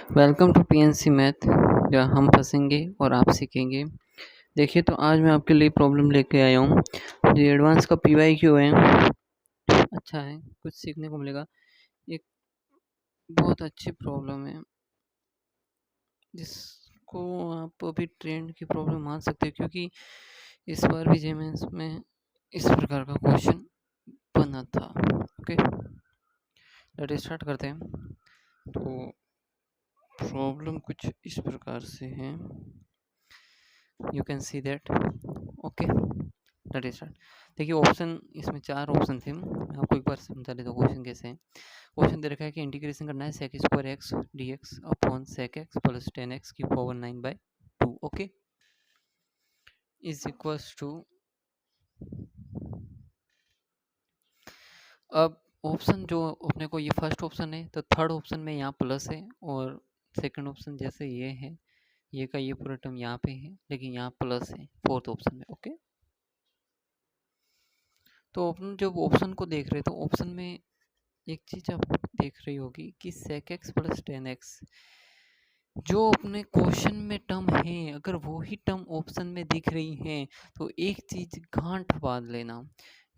Welcome to PNC math, जहाँ हम फंसेंगे और आप सीखेंगे। देखिए, तो आज मैं आपके लिए प्रॉब्लम लेके आया हूँ। जो एडवांस का पीवाईक्यू है, अच्छा है, कुछ सीखने को मिलेगा। एक बहुत अच्छी प्रॉब्लम है जिसको आप अभी ट्रेंड की प्रॉब्लम मान सकते हो, क्योंकि इस बार भी जेमेंस में इस प्रकार का क्वेश्चन बना था। ओके, लेट स्टार्ट करते हैं। तो प्रॉब्लम कुछ इस प्रकार से है, you can see that. Okay, let start. देखिए, ऑप्शन इसमें 4 ऑप्शन थे। मैं आपको एक बार समझा देता हूँ क्वेश्चन कैसे है। क्वेश्चन दे रखा है कि इंटीग्रेशन करना है sec square x d x upon sec x plus 10x की power 9/2। Okay, is equals to. अब ऑप्शन जो अपने को ये फर्स्ट ऑप्शन है, तो थर्ड ऑप्शन में यहाँ प्लस है, और सेकंड ऑप्शन जैसे ये है, ये का ये पूरा टर्म यहाँ पे है, लेकिन यहाँ प्लस है फोर्थ ऑप्शन में। ओके, तो अपन जब ऑप्शन को देख रहे, तो ऑप्शन में एक चीज आप देख रही होगी कि sec x प्लस 10x जो अपने क्वेश्चन में टर्म है, अगर वो ही टर्म ऑप्शन में दिख रही है, तो एक चीज गांठ बांध लेना,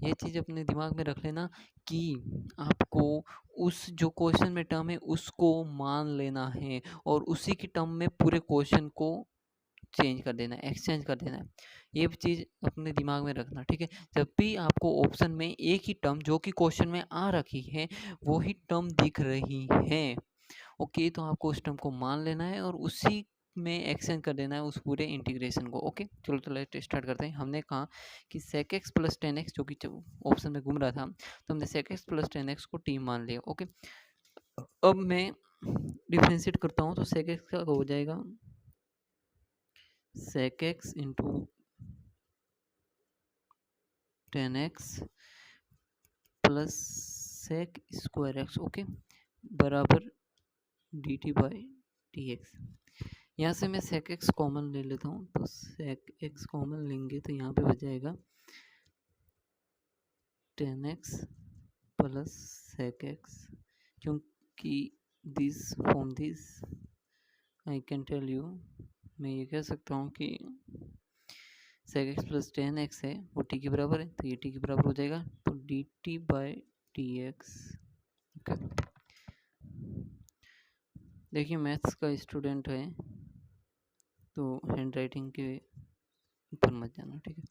ये चीज अपने दिमाग में रख लेना कि आपको उस जो क्वेश्चन में टर्म है उसको मान लेना है, और उसी की टर्म में पूरे क्वेश्चन को चेंज कर देना है, एक्सचेंज कर देना है। ये चीज़ अपने दिमाग में रखना, ठीक है। जब भी आपको ऑप्शन में एक ही टर्म जो कि क्वेश्चन में आ रखी है, वो ही टर्म दिख रही है, ओके, तो आपको उस टर्म को मान लेना है और उसी में एक्सचेंज कर देना है उस पूरे इंटीग्रेशन को। ओके, चलो तो लेट स्टार्ट करते हैं। हमने कहा कि sec x प्लस 10x जो कि ऑप्शन में घूम रहा था, तो हमने sec x प्लस 10x को टी मान लिया। ओके, अब मैं डिफ्रेंशिएट करता हूँ, तो sec x का हो जाएगा sec x into 10x plus sec square x, okay, बराबर dt बाई डी एक्स। यहाँ से मैं sec x कॉमन ले लेता हूँ, तो sec x कॉमन लेंगे तो यहाँ पे बच जाएगा 10x प्लस sec x, क्योंकि this from this I can tell you, मैं ये कह सकता हूँ कि sec x प्लस 10x है वो t के बराबर है, तो ये t के बराबर हो जाएगा, तो dt बाई डी एक्स। देखिए, मैथ्स का स्टूडेंट है तो हैंड राइटिंग के ऊपर मत जाना, ठीक है।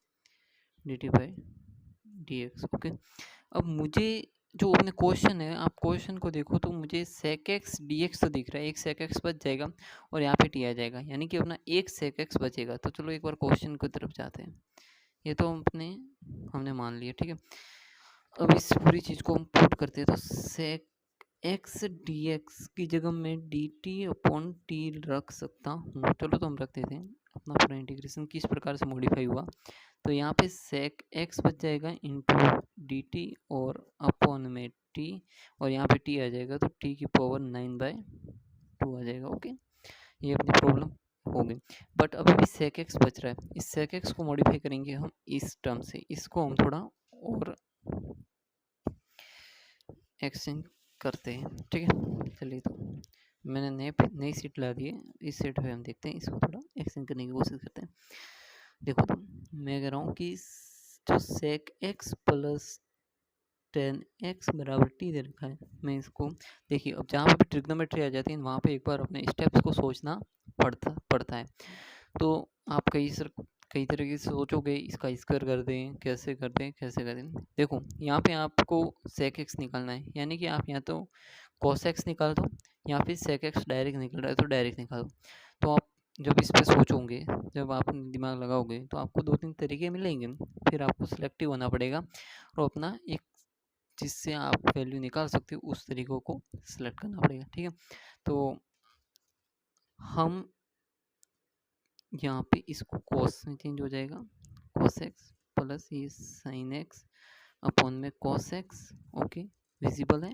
dt by D x. Okay, अब मुझे जो अपने क्वेश्चन है, आप क्वेश्चन को देखो तो मुझे sec x dx तो दिख रहा है, एक sec x बच जाएगा और यहाँ पे t आ जाएगा, यानी कि अपना एक sec x बचेगा। तो चलो एक बार क्वेश्चन की तरफ जाते हैं। ये तो हमने मान लिया, ठीक है। अब इस पूरी चीज़ को हम पुट करते हैं, तो sec x dx की जगह मैं dt अपॉन t रख सकता हूँ। चलो तो हम रख देते हैं। अपना पूरा इंटीग्रेशन किस प्रकार से मॉडिफाई हुआ, तो यहाँ पे sec x बच जाएगा इंटू dt और अपॉन में t, और यहाँ पे t आ जाएगा, तो t की पावर 9/2 आ जाएगा। ओके, ये अपनी प्रॉब्लम हो गई। बट अभी भी sec x बच रहा है, इस sec x को मॉडिफाई करेंगे हम इस टर्म से, इसको हम थोड़ा और एक्सचेंज करते हैं, ठीक है। चलिए, तो मैंने नई सीट ला दी है, इस सीट पे हम देखते हैं, इसको थोड़ा एक्सचेंज करने की कोशिश करते हैं। देखो, तो मैं कह रहा हूँ कि जो sec x प्लस 10x बराबर t दे रखा है, मैं इसको, देखिए, अब जहाँ पे ट्रिग्नोमेट्री आ जाती है वहाँ पे एक बार अपने स्टेप्स को सोचना पड़ता है। तो आप कई तरीके से सोचोगे, इसका स्क्वायर कर दें, कैसे कर दें, कैसे कर दें। देखो, यहाँ पे आपको sec x निकालना है, यानी कि आप यहाँ तो cos x निकाल दो, या फिर sec x डायरेक्ट निकल रहा है तो डायरेक्ट निकाल दो। तो आप जब इस पे सोचोगे, जब आप दिमाग लगाओगे, तो आपको 2-3 तरीके मिलेंगे, फिर आपको सिलेक्टिव होना पड़ेगा और अपना एक जिससे आप वैल्यू निकाल सकते हो उस तरीकों को सिलेक्ट करना पड़ेगा, ठीक है। तो हम यहाँ पे इसको cos में चेंज हो जाएगा, cos x प्लस ये sin x अपॉन में cos x, ओके, विजिबल है।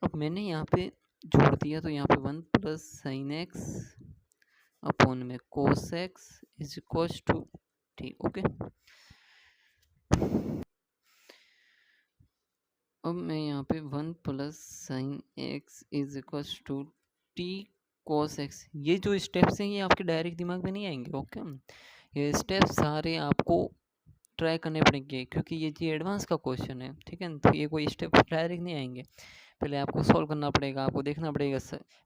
अब मैंने यहाँ पे जोड़ दिया, तो यहाँ पे 1 प्लस sin x अपॉन में cos x is equal to t। Okay, अब मैं यहाँ पे 1 plus sin x is equal to t cos x, ये जो स्टेप्स हैं ये आपके डायरेक्ट दिमाग में नहीं आएंगे। ओके, ये स्टेप्स सारे आपको ट्राई करने पड़ेंगे क्योंकि ये जी एडवांस का क्वेश्चन है, ठीक है। तो ये कोई स्टेप डायरेक्ट नहीं आएंगे, पहले आपको सॉल्व करना पड़ेगा, आपको देखना पड़ेगा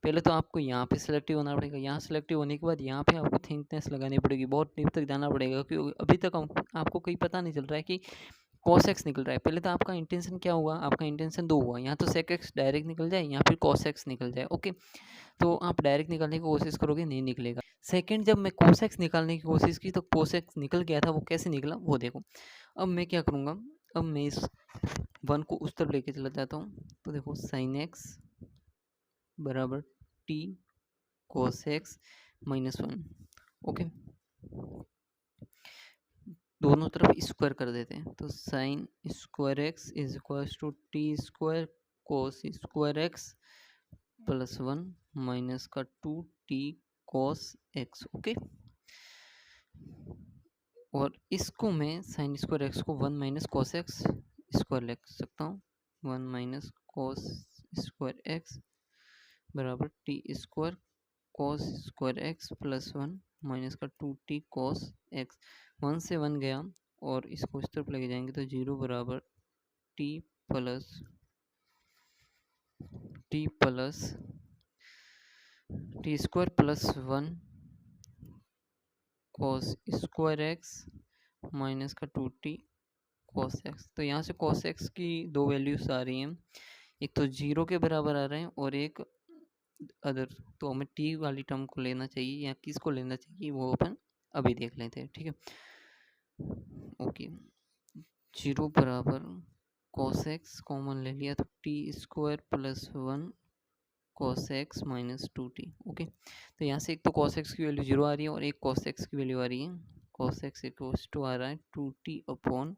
पहले तो आपको यहाँ पे सिलेक्टिव होना पड़ेगा, यहाँ सिलेक्टिव होने के बाद यहाँ पे आपको थिंकनेस लगानी पड़ेगी, बहुत डीप तक जाना पड़ेगा क्योंकि अभी तक आपको कोई पता नहीं चल रहा है कि cos x निकल रहा है। पहले तो आपका इंटेंशन क्या हुआ, आपका इंटेंशन दो हुआ, यहाँ तो sec x डायरेक्ट निकल जाए, यहाँ फिर cos x निकल जाए। ओके, तो आप डायरेक्ट निकालने की कोशिश करोगे, नहीं निकलेगा। सेकंड, जब मैं cos x निकालने की कोशिश की तो cos x निकल गया था, वो कैसे निकला वो देखो। अब मैं क्या करूँगा, अब मैं इस वन को उस तरफ लेके चला जाता हूँ, तो देखो sin x बराबर t cos x -1। ओके, दोनों तरफ स्क्वायर कर देते हैं, तो sine square x is equal to t square cos square x plus 1 minus का 2t cos x। ओके, और इसको मैं साइन स्क्वायर एक्स को 1 माइनस कॉस एक्स स्क्वायर लिख सकता हूँ, 1 माइनस कॉस स्क्वायर एक्स बराबर T square cos square x plus 1 minus का 2t cos x। 1 से 1 गया और इसको इस तरफ लेके जाएंगे तो 0 बराबर t plus T square plus 1 cos square x minus का 2t cos x। तो यहाँ से cos x की दो वैल्यूज आ रही हैं, एक तो 0 के बराबर आ रहे हैं और एक अदर, तो हमें t वाली टर्म को लेना चाहिए या किसको लेना चाहिए वो अपन अभी देख लेते हैं, ठीक है। ओके, 0 बराबर cos x कॉमन ले लिया तो t square plus 1 cos x minus 2t। Okay, तो यहाँ से एक तो cos x की वैल्यू 0 आ रही है और एक cos x की वैल्यू आ रही है, cos x इक्वल्स टू आ रहा है 2t upon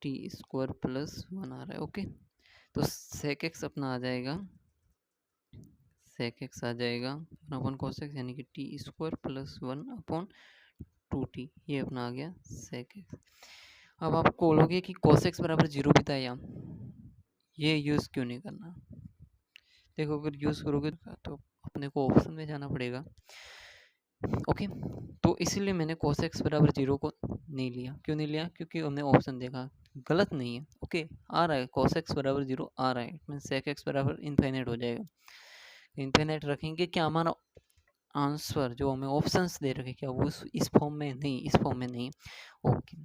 T square plus 1 आ रहा है। ओके, तो sec x अपना आ जाएगा, sec x आ जाएगा अपन cos x यानी कि T square plus 1 upon 2t, ये अपना आ गया sec x। अब आप बोलोगे कि cos x बराबर 0 भी था, या ये यूज़ क्यों नहीं करना। देखो, अगर यूज़ करोगे तो अपने को ऑप्शन में जाना पड़ेगा। ओके, तो इसीलिए मैंने cos x बराबर 0 को नहीं लिया। क्यों नहीं लिया, क्योंकि हमने ऑप्शन देखा, गलत नहीं है। ओके, आ रहा है cos x बराबर 0 आ रहा है, मीन sec x बराबर इन्फाइनाइट हो जाएगा। इन्फाइनाइट रखेंगे क्या, हमारा आंसर जो हमें ऑप्शंस दे रखे क्या वो इस फॉर्म में नहीं, इस फॉर्म में नहीं। ओके,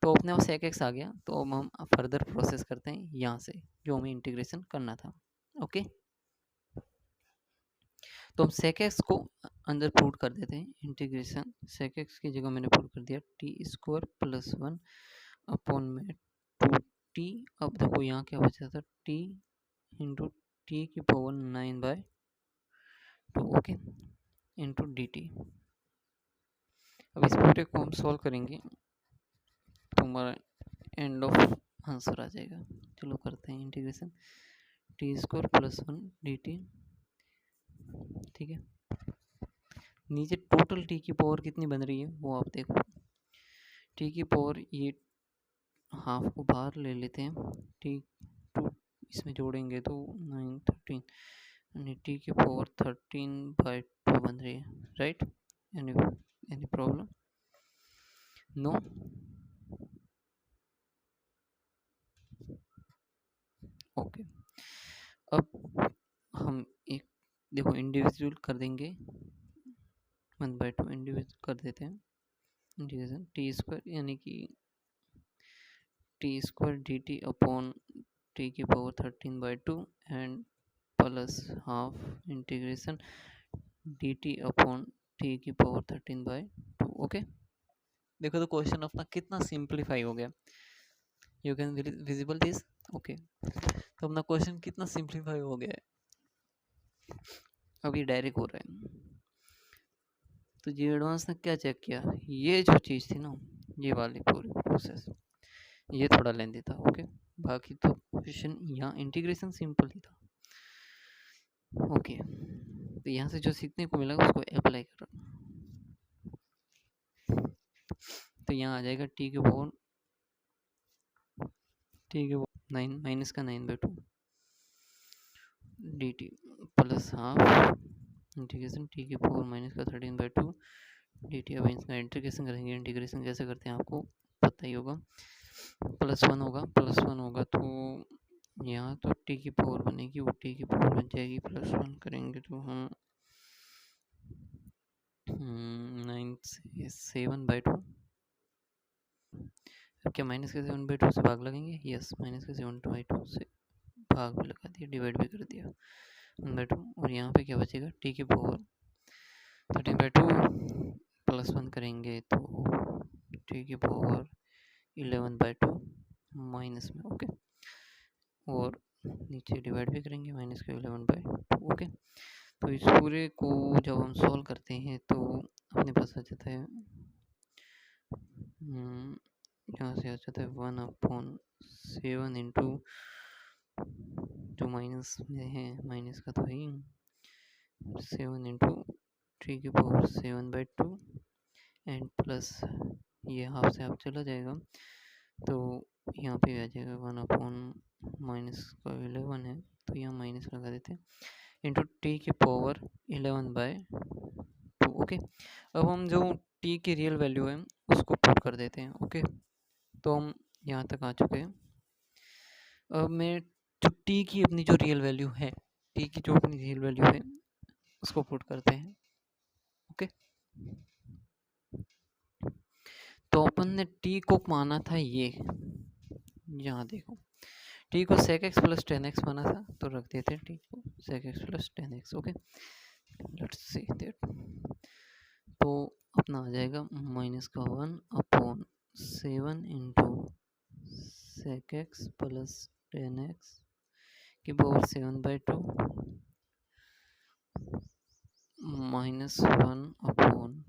तो अपने वो sec x आ गया, तो अब हम फर्दर प्रोसेस करते हैं यहाँ से जो हमें इंटीग्रेशन करना था। ओके, तो हम sec x को अंदर पुट कर देते हैं, इंटीग्रेशन sec x की जगह मैंने पुट कर दिया टी स्क्वायर प्लस 1 अपॉन में 2t। अब देखो यहाँ क्या बचा था, t इंटू टी की power 9/2। Okay, into D T. अब इस पूरे को हम सॉल्व करेंगे तो हमारा एंड ऑफ आंसर आ जाएगा। चलो करते हैं integration, T square plus 1 D T, ठीक है। नीचे टोटल टी की पावर कितनी बन रही है वो आप देखो, टी की पावर ये हाफ को बाहर ले लेते हैं, टी 2 इसमें जोड़ेंगे तो 9 13 यानी टी की पावर 13/2 बन रही है, right. Any problem, no. Okay, अब हम एक देखो इंडिविजुअल कर देंगे, 1/2 इंडिविजुअल कर देते हैं, इंटीग्रेशन टी स्क्वायर यानी कि T square D T upon T की power 13/2 and plus half integration D T upon T की पावर 13/2। ओके, देखो तो क्वेश्चन अपना कितना सिंप्लीफाई हो गया, you can visible this. Okay, तो अपना क्वेश्चन कितना सिंप्लीफाई हो गया है, अब ये डायरेक्ट हो रहा है। तो जी एडवांस ने क्या चेक किया, ये जो चीज़ थी ना, ये वाली पूरी प्रोसेस ये थोड़ा लेंदी था। ओके, बाकी तो क्वेश्चन यहाँ इंटीग्रेशन सिंपल ही था। ओके, तो यहाँ से जो सीखने को मिला उसको अप्लाई कर, तो यहाँ आ जाएगा टी के पावर 9 माइनस का 9/2 D T plus half integration T की पावर माइनस का 13/2 dt। अब इसका इंटीग्रेशन करेंगे, इंटीग्रेशन कैसे करते हैं आपको पता ही होगा, +1 होगा तो यहाँ तो टी की पावर बनेगी, वो टी की पावर बन जाएगी +1 करेंगे तो हम 7/2। अब क्या माइनस के 7/2 से भाग लगेंगे? यस, माइनस के 7/2 से भाग भी लगा दिया, डिवाइड भी कर दिया 1/2। और यहाँ पे क्या बचेगा? टी की पावर 13/2 +1 करेंगे तो टी की पावर 11/2 माइनस में, ओके। और नीचे डिवाइड भी करेंगे माइनस के 11/2, ओके। तो इस पूरे को जब हम सॉल्व करते हैं तो अपने पास आ जाता है, यहाँ से आ जाता है 1/7 इंटू, जो माइनस में है, माइनस का तो है ही, 7 इंटू टी की पावर 7/2 एंड प्लस ये हाफ से हाफ चला जाएगा तो यहाँ पे आ जाएगा 1/-11 है तो यहाँ माइनस लगा देते हैं, इंटू टी की पावर 11/2, ओके। अब हम जो टी की रियल वैल्यू है उसको पुट कर देते हैं, ओके। तो हम यहाँ तक आ चुके हैं। अब मैं जो टी की अपनी जो रियल वैल्यू है, टी की जो अपनी रियल वैल्यू है उसको पुट करते हैं, ओके। तो अपन ने टी को माना था ये, यहाँ देखो टी को sec x + 10x माना था तो रख देते हैं टी को sec x + 10x, okay. Let's see that, तो अपना आ जाएगा -1/7 इंटू sec x + 10x की पावर 7/2 -1/,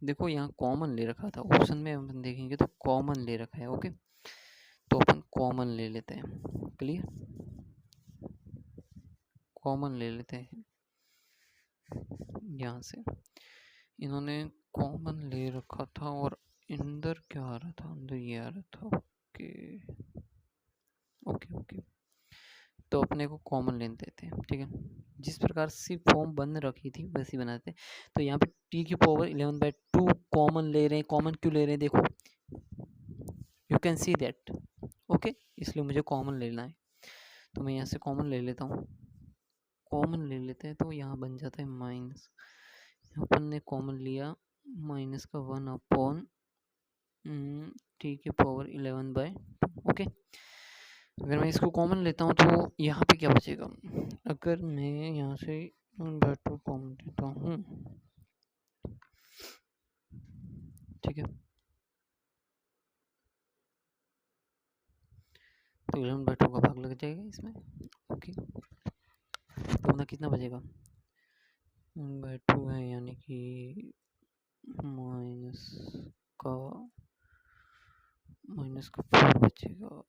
देखो यहाँ कॉमन ले रखा था, ऑप्शन में अपन देखेंगे तो कॉमन ले रखा है, ओके। तो अपन कॉमन ले लेते हैं, क्लियर, कॉमन ले लेते हैं। यहाँ से इन्होंने कॉमन ले रखा था और अंदर क्या आ रहा था, अंदर ये आ रहा था, ओके ओके ओके। तो अपने को कॉमन लेने देते हैं, ठीक है। जिस प्रकार से फॉर्म बन रखी थी वैसी बनाते हैं। तो यहाँ पे टी की पावर 11/2 कॉमन ले रहे हैं, कॉमन क्यों ले रहे हैं देखो, you can see that, okay. इसलिए मुझे कॉमन लेना है तो मैं यहाँ से कॉमन ले लेता हूँ, कॉमन ले लेते हैं तो यहाँ बन जाता है माइनस, अपन ने कॉमन लिया माइनस का 1/, टी की पावर 11/2, ओके। अगर मैं इसको कॉमन लेता हूँ तो यहाँ पे क्या बचेगा, अगर मैं यहाँ से 11/2 कॉमन लेता हूँ, ठीक है, तो 11/2 का भाग लग जाएगा इसमें, ओके। तो अपना कितना बचेगा, 1/2 है यानी कि माइनस का 4 बचेगा,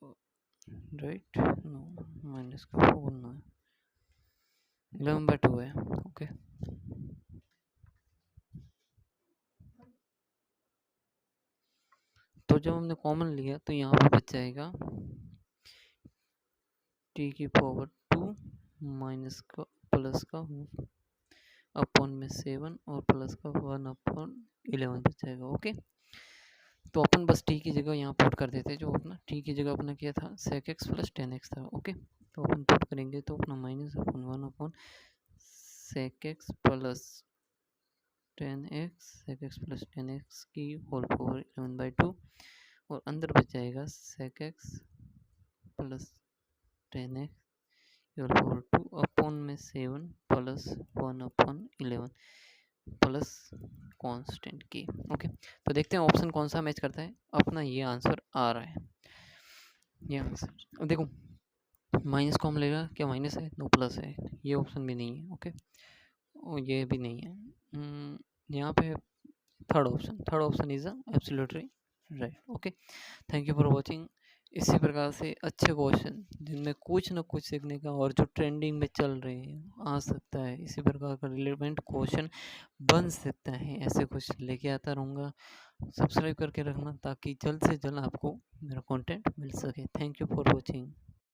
राइट, नो माइनस का 4 ना, 11/2 है, ओके। तो जब हमने कॉमन लिया तो यहाँ पे बच जाएगा टी की पावर 2 माइनस का प्लस का अपॉन में 7 और प्लस का 1/11 बच जाएगा, ओके। तो अपन बस टी की जगह यहाँ पुट कर देते, जो अपना टी की जगह अपना क्या था, sec x + 10x था, ओके। तो अपन पुट करेंगे तो अपना -1/, sec x + 10x, sec x + 10x की होल पावर 11/2 और अंदर बच जाएगा sec x + 10x whole power 2 upon में 7 प्लस 1/11 प्लस कांस्टेंट की, ओके। तो देखते हैं ऑप्शन कौन सा मैच करता है, अपना ये आंसर आ रहा है, ये आंसर। अब देखो माइनस को हम लेगा, क्या माइनस है, नो प्लस है, ये ऑप्शन भी नहीं है, ओके। और ये भी नहीं है, यहाँ पे third option is absolutely right, okay. Thank you for watching. इसी प्रकार से अच्छे क्वेश्चन जिनमें कुछ न कुछ सीखने का और जो ट्रेंडिंग में चल रहे हैं आ सकता है, इसी प्रकार का रिलेवेंट क्वेश्चन बन सकता है, ऐसे कुछ लेके आता रहूँगा। सब्सक्राइब करके रखना ताकि जल्द से जल्द आपको मेरा कंटेंट मिल सके। Thank you for watching.